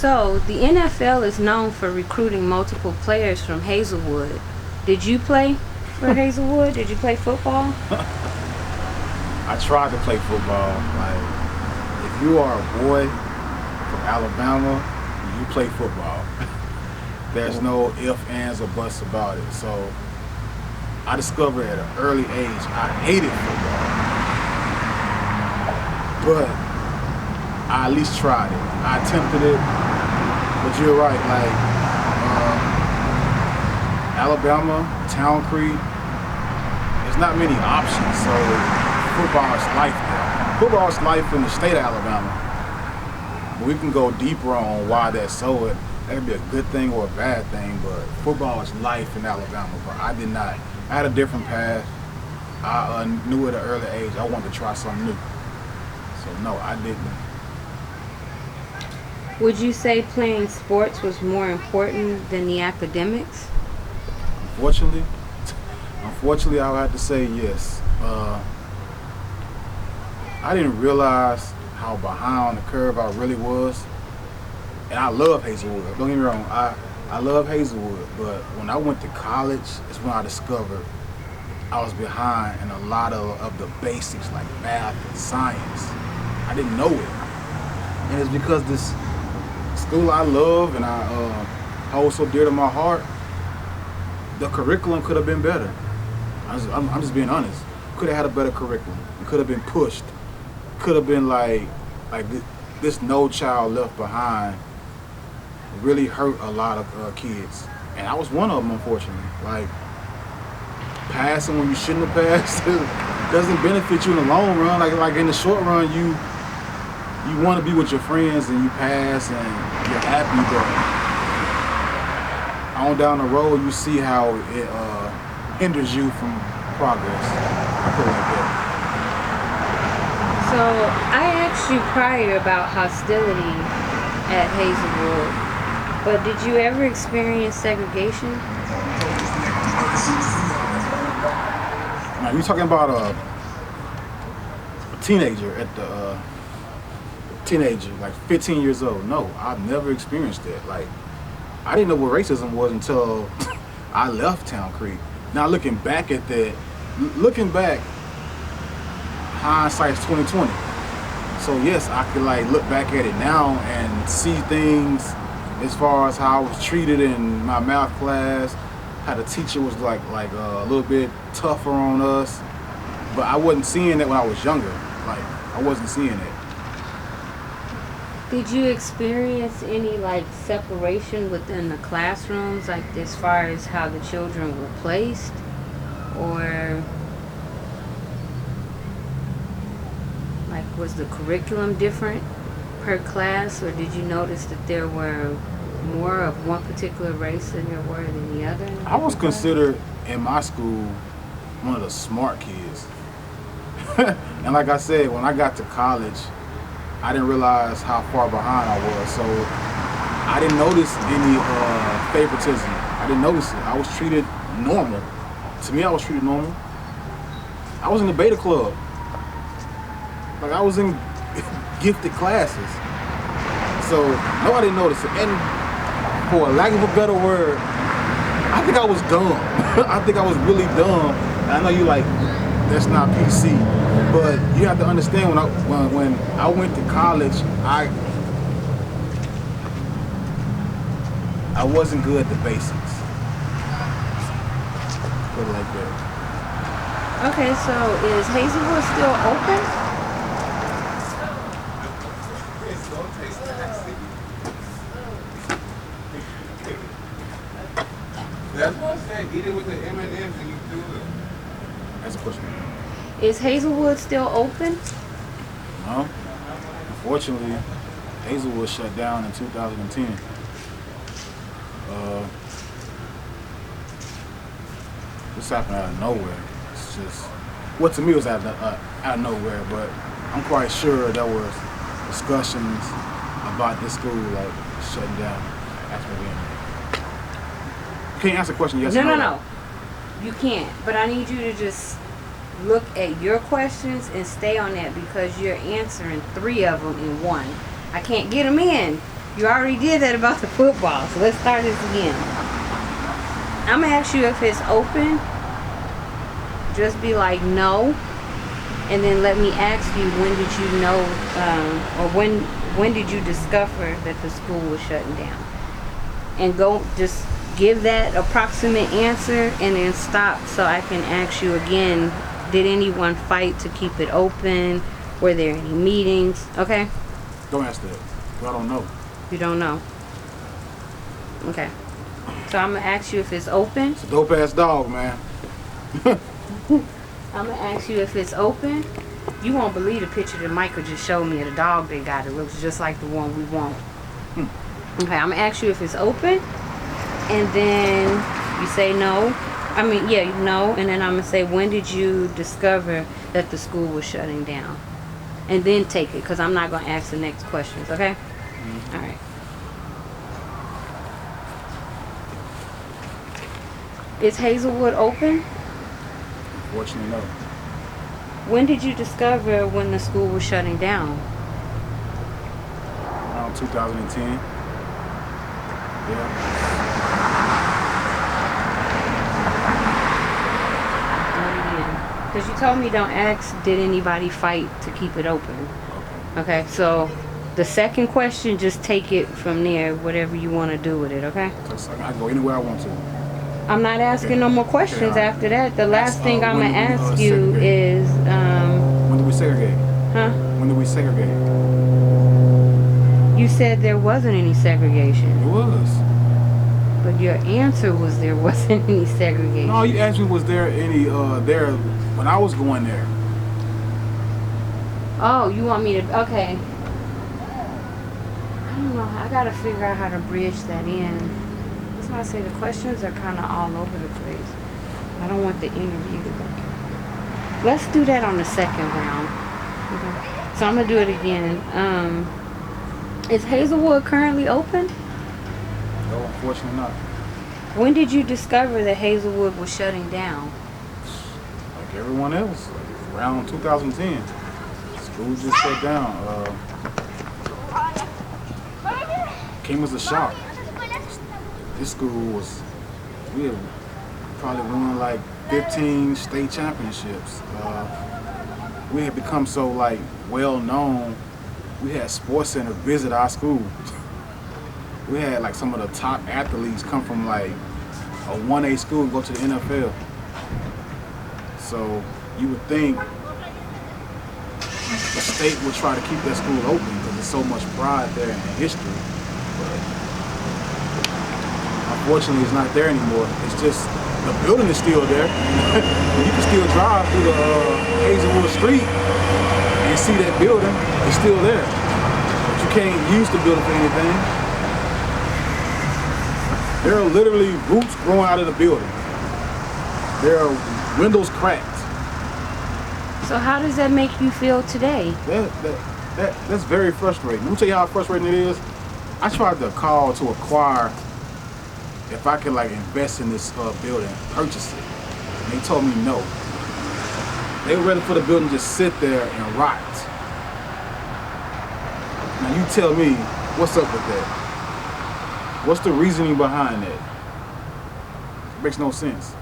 So, the NFL is known for recruiting multiple players from Hazelwood. Did you play for Hazelwood? Did you play football? I tried to play football. Like, if you are a boy from Alabama, you play football. There's no ifs, ands, or buts about it. So I discovered at an early age I hated football. But I at least tried it. I attempted it. But you're right, like Alabama, Town Creek, there's not many options. So football is life there. Football is life in the state of Alabama. We can go deeper on why that's so. That could be a good thing or a bad thing, but football is life in Alabama. But I did not. I had a different path. I knew at an early age I wanted to try something new. So no, I didn't. Would you say playing sports was more important than the academics? Unfortunately, I would have to say yes. I didn't realize how behind on the curve I really was. And I love Hazelwood. Don't get me wrong. I love Hazelwood. But when I went to college, it's when I discovered I was behind in a lot of the basics like math and science. I didn't know it. And it's because this school I love and I hold so dear to my heart, the curriculum could have been better. I'm just being honest. Could have had a better curriculum. It could have been pushed. Could have been like this No Child Left Behind really hurt a lot of kids. And I was one of them, unfortunately. Like, passing when you shouldn't have passed doesn't benefit you in the long run. Like in the short run, you want to be with your friends and you pass and you're happy, but on down the road, you see how it hinders you from progress. I put it like that. So I asked you prior about hostility at Hazelwood, but did you ever experience segregation? Now, you're talking about a teenager like 15 years old. No, I've never experienced that. Like, I didn't know what racism was until I left Town Creek. Now looking back, hindsight's 2020. So yes, I could like look back at it now and see things as far as how I was treated in my math class, how the teacher was like a little bit tougher on us. But I wasn't seeing that when I was younger. Like, I wasn't seeing it. Did you experience any like separation within the classrooms, like as far as how the children were placed, or like was the curriculum different per class, or did you notice that there were more of one particular race than there were than the other? I was considered in my school one of the smart kids. And like I said, when I got to college, I didn't realize how far behind I was. So I didn't notice any favoritism. I didn't notice it. I was treated normal. To me, I was treated normal. I was in the beta club. Like, I was in gifted classes. So nobody noticed it. And for a lack of a better word, I think I was dumb. I think I was really dumb. And I know you like, that's not PC. But you have to understand when I went to college, I wasn't good at the basics. Put it like that. Okay, so is Hazelwood still open? That's what I said. Eat it with the M&Ms and you do it. That's a question. Is Hazelwood still open? No. Unfortunately, Hazelwood shut down in 2010. This happened out of nowhere. It's just, what to me was out of nowhere, but I'm quite sure there was discussions about this school like shutting down after the end. You can't answer the question yes or no. No. You can't. But I need you to just look at your questions and stay on that because you're answering 3 of them in one. I can't get them in You already did that about the football, so let's start this again. I'm gonna ask you if it's open. Just be like no, and then let me ask you when did you know, or when did you discover that the school was shutting down? And go just give that approximate answer, and then stop so I can ask you again. Did anyone fight to keep it open? Were there any meetings? Okay. Don't ask that. I don't know. You don't know. Okay. So I'm gonna ask you if it's open. It's a dope ass dog, man. I'm gonna ask you if it's open. You won't believe the picture that Michael just showed me of the dog they got. It looks just like the one we want. Okay, I'm gonna ask you if it's open, and then you say no. I mean, yeah, no, and then I'm gonna say when did you discover that the school was shutting down, and then take it, because I'm not gonna ask the next questions. Okay. All right. Is Hazelwood open? Fortunately, no. When did you discover when the school was shutting down? Around 2010. Yeah. Because you told me don't ask, did anybody fight to keep it open? Okay, so the second question, just take it from there, whatever you want to do with it, okay? I can go anywhere I want to. I'm not asking no more questions after that. The last thing I'm going to ask you segregate? is... When did we segregate? Huh? When did we segregate? You said there wasn't any segregation. It was. But your answer was there wasn't any segregation. No, you asked me was there any there when I was going there. Oh, you want me to... Okay. I don't know. I got to figure out how to bridge that in. That's why I say the questions are kind of all over the place. I don't want the interview to go. Let's do that on the second round. Okay. So I'm going to do it again. Is Hazelwood currently open? No, unfortunately not. When did you discover that Hazelwood was shutting down? Like everyone else, around 2010. School just shut down. Came as a shock. This school was, we had probably won like 15 state championships. We had become so like well known. We had Sports Center visit our school. We had like some of the top athletes come from like a 1A school and go to the NFL. So you would think the state would try to keep that school open because there's so much pride there in history. But unfortunately, it's not there anymore. It's just the building is still there. You can still drive through the Hazelwood Street and see that building. It's still there. But you can't use the building for anything. There are literally roots growing out of the building. There are windows cracked. So how does that make you feel today? That's very frustrating. Let me tell you how frustrating it is. I tried to call to acquire if I could like invest in this building, purchase it. And they told me no. They were ready for the building to just sit there and rot. Now you tell me, what's up with that? What's the reasoning behind that? It makes no sense.